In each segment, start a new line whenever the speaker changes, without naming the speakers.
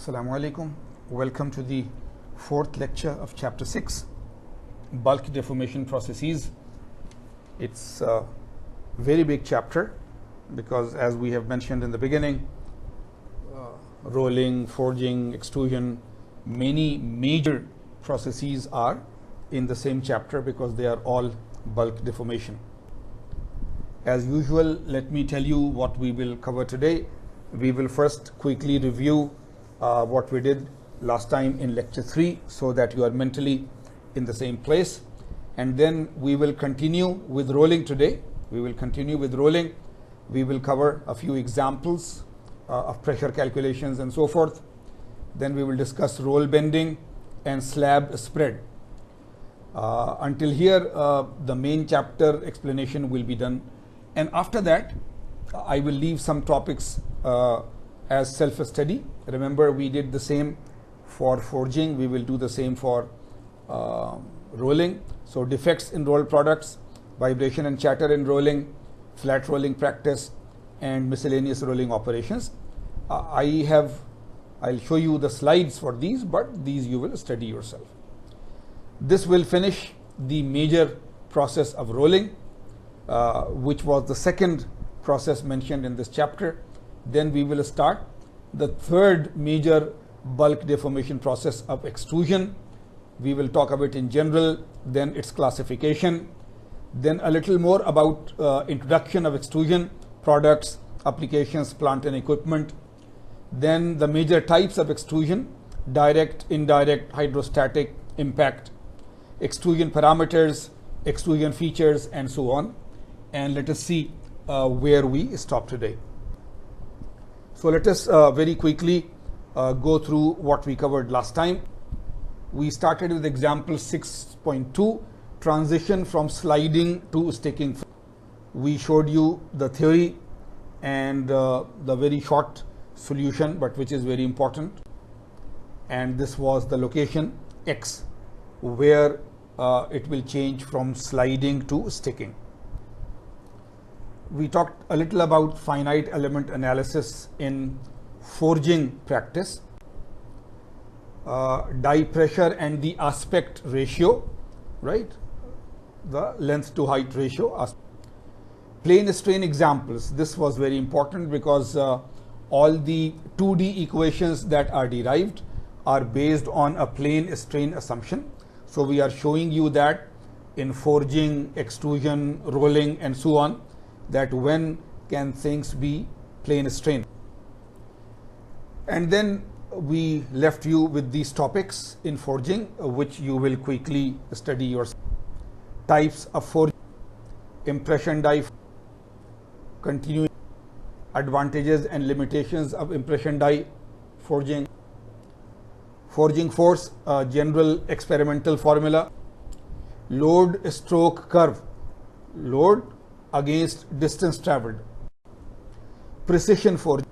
Assalamu alaikum. Welcome to the fourth lecture of chapter 6, bulk deformation processes. It's a very big chapter because, as we have mentioned in the beginning, rolling, forging, extrusion, many major processes are in the same chapter because they are all bulk deformation. As usual, let me tell you what we will cover today. We will first quickly review what we did last time in lecture 3 so that you are mentally in the same place, and then we will continue with rolling today. We will cover a few examples of pressure calculations and so forth. Then we will discuss roll bending and slab spread. Until here, the main chapter explanation will be done, and after that I will leave some topics as self-study. Remember, we did the same for forging. We will do the same for rolling. So defects in rolled products, vibration and chatter in rolling, flat rolling practice, and miscellaneous rolling operations. I'll show you the slides for these, but these you will study yourself. This will finish the major process of rolling, which was the second process mentioned in this chapter. Then we will start the third major bulk deformation process of extrusion. We will talk about it in general, then its classification, then a little more about introduction of extrusion, products, applications, plant and equipment. Then the major types of extrusion: direct, indirect, hydrostatic, impact, extrusion parameters, extrusion features, and so on. And let us see where we stop today. So let us very quickly go through what we covered last time. We started with example 6.2, transition from sliding to sticking. We showed you the theory and the very short solution, but which is very important. And this was the location X, where it will change from sliding to sticking. We talked a little about finite element analysis in forging practice, die pressure and the aspect ratio, right? The length to height ratio. Plane strain examples. This was very important because all the 2D equations that are derived are based on a plane strain assumption. So we are showing you that in forging, extrusion, rolling, and so on, that when can things be plane strain. And then we left you with these topics in forging, which you will quickly study yourself. Types of forging, impression die, continuing, advantages and limitations of impression die forging, forging force, general experimental formula, load stroke curve, load against distance traveled, precision forging,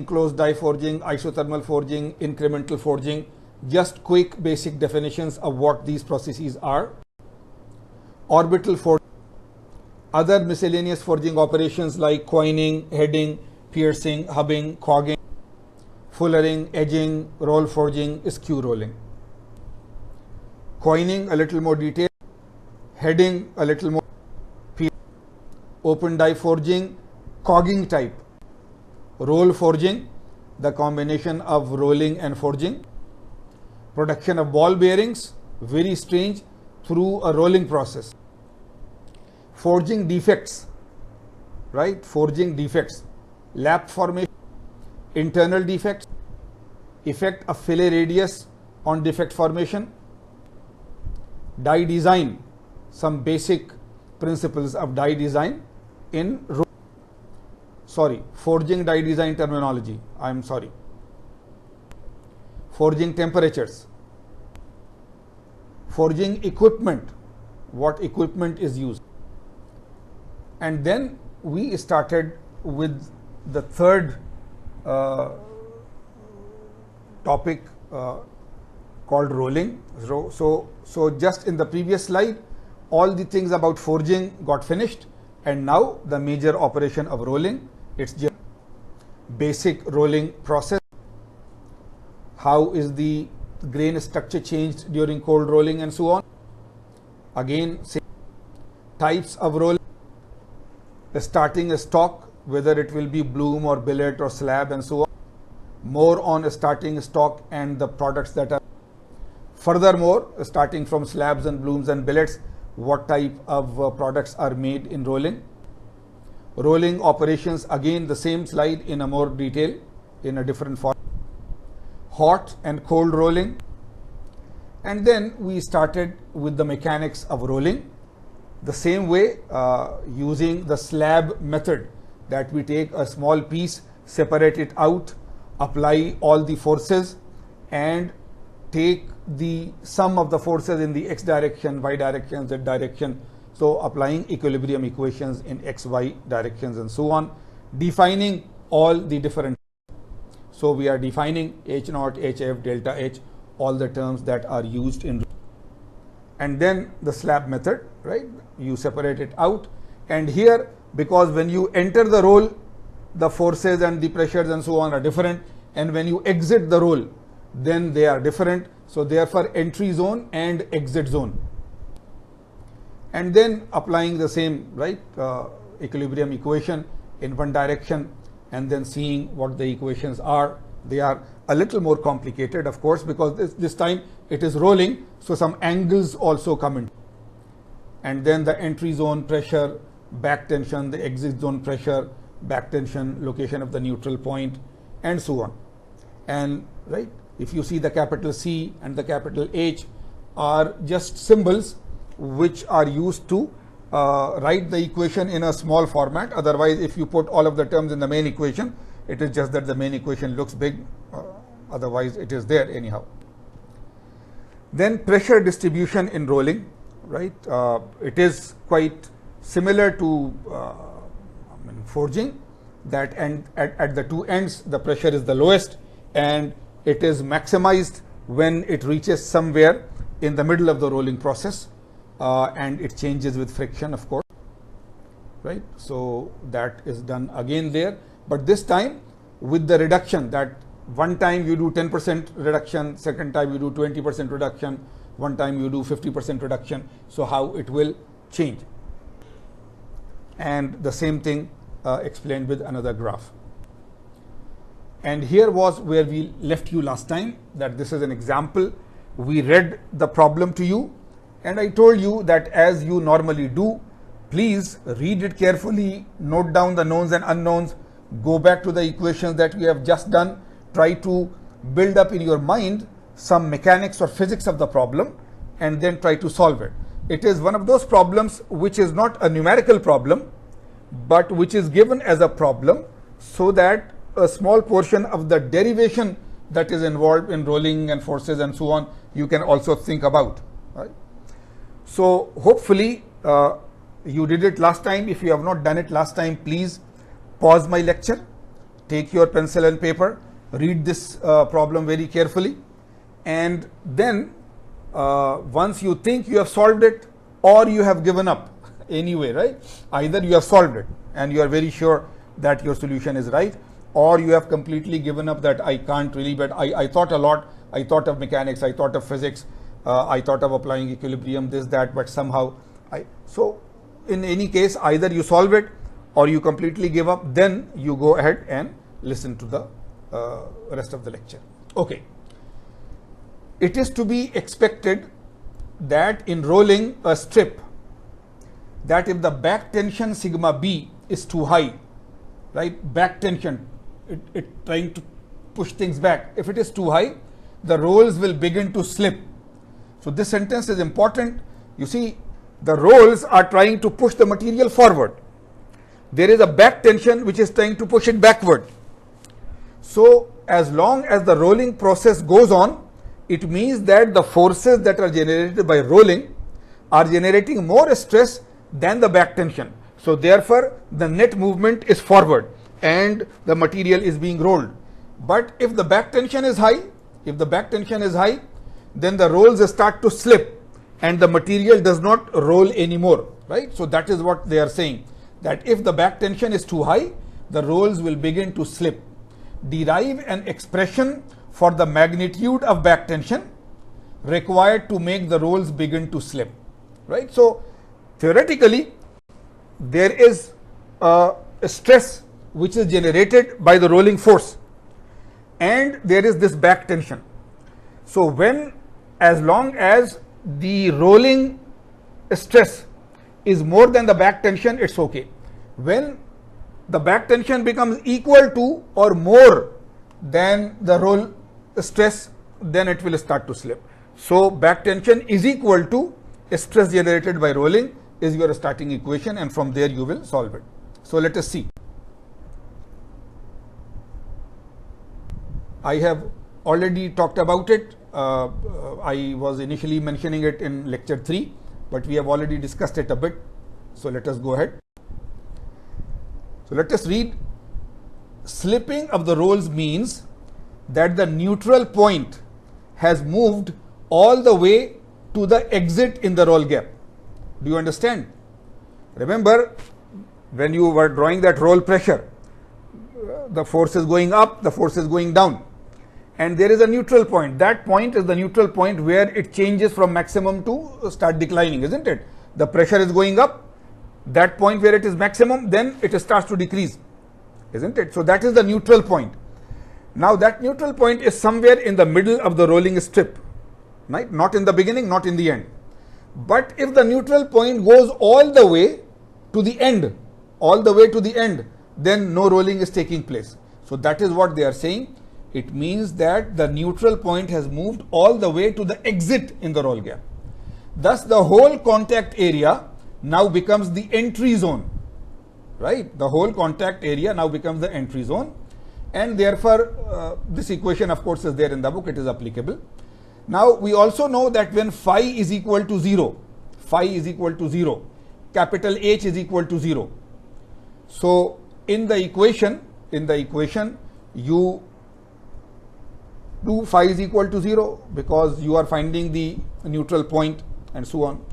closed die forging, isothermal forging, incremental forging. Just quick basic definitions of what these processes are. Orbital forging, other miscellaneous forging operations like coining, heading, piercing, hubbing, cogging, fullering, edging, roll forging, skew rolling. Coining a little more detail, heading a little more, open die forging, cogging type, roll forging, the combination of rolling and forging, production of ball bearings, very strange, through a rolling process. Forging defects, right? Forging defects, lap formation, internal defects, effect of fillet radius on defect formation, die design, some basic principles of die design in forging die design terminology. Forging temperatures, forging equipment, what equipment is used. And then we started with the third topic called rolling. So just in the previous slide, all the things about forging got finished, and now the major operation of rolling, it's basic rolling process. How is the grain structure changed during cold rolling and so on. Again, same types of rolling, starting a stock, whether it will be bloom or billet or slab and so on. More on starting stock and the products that are. Furthermore, starting from slabs and blooms and billets, what type of products are made in rolling. Rolling operations, again the same slide in a more detail, in a different form. Hot and cold rolling. And then we started with the mechanics of rolling. The same way, using the slab method, that we take a small piece, separate it out, apply all the forces and take the sum of the forces in the x direction, y direction, z direction. So applying equilibrium equations in x, y directions and so on, defining all the different. So we are defining H naught, HF, delta H, all the terms that are used in. And then the slab method, right? You separate it out. And here, because when you enter the roll, the forces and the pressures and so on are different. And when you exit the roll, then they are different. So therefore entry zone and exit zone. And then applying the same, right, equilibrium equation in one direction and then seeing what the equations are. They are a little more complicated, of course, because this time it is rolling. So some angles also come in. And then the entry zone pressure, back tension, the exit zone pressure, back tension, location of the neutral point, and so on. And right, if you see the capital C and the capital H are just symbols which are used to write the equation in a small format. Otherwise, if you put all of the terms in the main equation, it is just that the main equation looks big. Otherwise, it is there anyhow. Then pressure distribution in rolling, right? It is quite similar to forging, that at the two ends the pressure is the lowest and it is maximized when it reaches somewhere in the middle of the rolling process, and it changes with friction, of course, right? So that is done again there, but this time with the reduction, that one time you do 10% reduction, second time you do 20% reduction, one time you do 50% reduction. So how it will change. And the same thing explained with another graph. And here was where we left you last time, that this is an example. We read the problem to you and I told you that as you normally do, please read it carefully, note down the knowns and unknowns, go back to the equations that we have just done, try to build up in your mind some mechanics or physics of the problem and then try to solve it. It is one of those problems which is not a numerical problem, but which is given as a problem so that a small portion of the derivation that is involved in rolling and forces and so on, you can also think about. Right? So hopefully you did it last time. If you have not done it last time, please pause my lecture, take your pencil and paper, read this problem very carefully, and then once you think you have solved it or you have given up anyway, right? Either you have solved it and you are very sure that your solution is right, or you have completely given up that I can't really, but I thought a lot, I thought of mechanics, I thought of physics, I thought of applying equilibrium, this, that, but somehow so in any case, either you solve it or you completely give up, then you go ahead and listen to the rest of the lecture. Okay. It is to be expected that in rolling a strip, that if the back tension sigma B is too high, right, back tension, it trying to push things back, if it is too high, the rolls will begin to slip. So this sentence is important. You see, the rolls are trying to push the material forward. There is a back tension which is trying to push it backward. So as long as the rolling process goes on, it means that the forces that are generated by rolling are generating more stress than the back tension. So therefore the net movement is forward and the material is being rolled. But if the back tension is high, then the rolls start to slip and the material does not roll anymore, right? So that is what they are saying, that if the back tension is too high, the rolls will begin to slip. derive an expression for the magnitude of back tension required to make the rolls begin to slip, right? So theoretically, there is a stress which is generated by the rolling force, and there is this back tension. So as long as the rolling stress is more than the back tension, it's okay. When the back tension becomes equal to or more than the roll stress, then it will start to slip. So back tension is equal to stress generated by rolling is your starting equation, and from there you will solve it. So let us see. I have already talked about it. I was initially mentioning it in lecture 3, but we have already discussed it a bit. So let us go ahead. So let us read. Slipping of the rolls means that the neutral point has moved all the way to the exit in the roll gap. Do you understand? Remember, when you were drawing that roll pressure, the force is going up, the force is going down, and there is a neutral point. That point is the neutral point where it changes from maximum to start declining, isn't it? The pressure is going up, that point where it is maximum, then it starts to decrease, isn't it? So that is the neutral point. Now that neutral point is somewhere in the middle of the rolling strip, right? Not in the beginning, not in the end. But if the neutral point goes all the way to the end, then no rolling is taking place. So that is what they are saying. It means that the neutral point has moved all the way to the exit in the roll gap. Thus the whole contact area now becomes the entry zone, right? The whole contact area now becomes the entry zone, and therefore this equation of course is there in the book, it is applicable. Now we also know that when phi is equal to 0, capital H is equal to 0. So in the equation you do phi is equal to 0 because you are finding the neutral point and so on,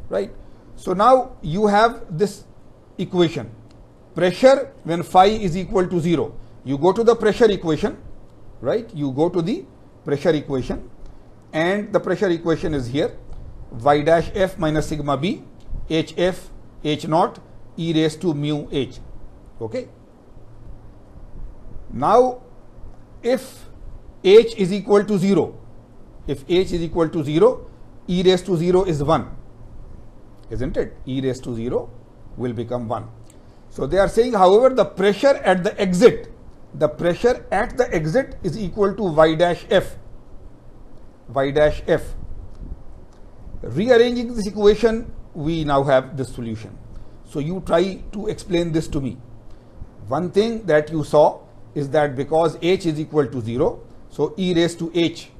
right? So now you have this equation, pressure when phi is equal to 0. You go to the pressure equation, right? You go to the pressure equation, and the pressure equation is here, y dash f minus sigma b hf h naught e raised to mu h. Okay. Now if h is equal to 0, e raised to 0 is 1, isn't it? E raised to 0 will become 1. So they are saying, however, the pressure at the exit is equal to y dash f. Rearranging this equation, we now have this solution. So you try to explain this to me. One thing that you saw is that because h is equal to 0, so e raised to h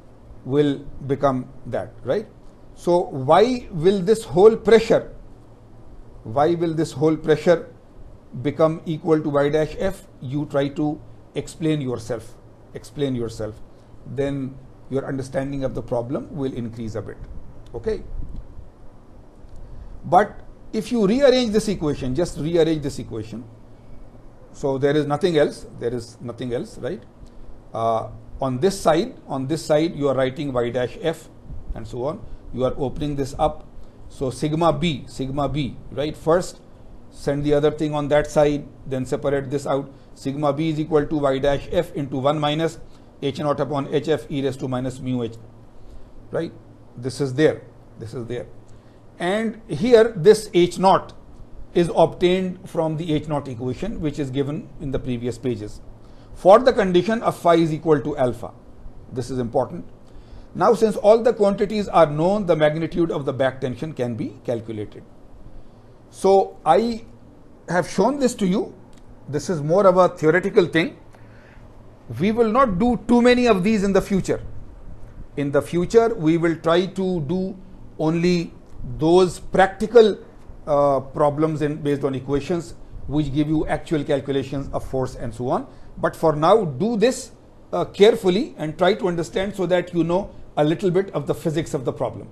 will become that, right? So why will this whole pressure become equal to y dash f? You try to explain yourself. Then your understanding of the problem will increase a bit. Okay. But if you rearrange this equation, just rearrange this equation. So there is nothing else, right? On this side you are writing y dash f and so on. You are opening this up. So sigma b, right? First send the other thing on that side, then separate this out. Sigma b is equal to y dash f into 1 minus h naught upon hf e raised to minus mu h, right? This is there. And here this h naught is obtained from the h naught equation, which is given in the previous pages, for the condition of phi is equal to alpha. This is important. Now since all the quantities are known, the magnitude of the back tension can be calculated. So I have shown this to you. This is more of a theoretical thing. We will not do too many of these in the future. In the future, we will try to do only those practical problems based on equations which give you actual calculations of force and so on. But for now, do this carefully and try to understand so that you know a little bit of the physics of the problem.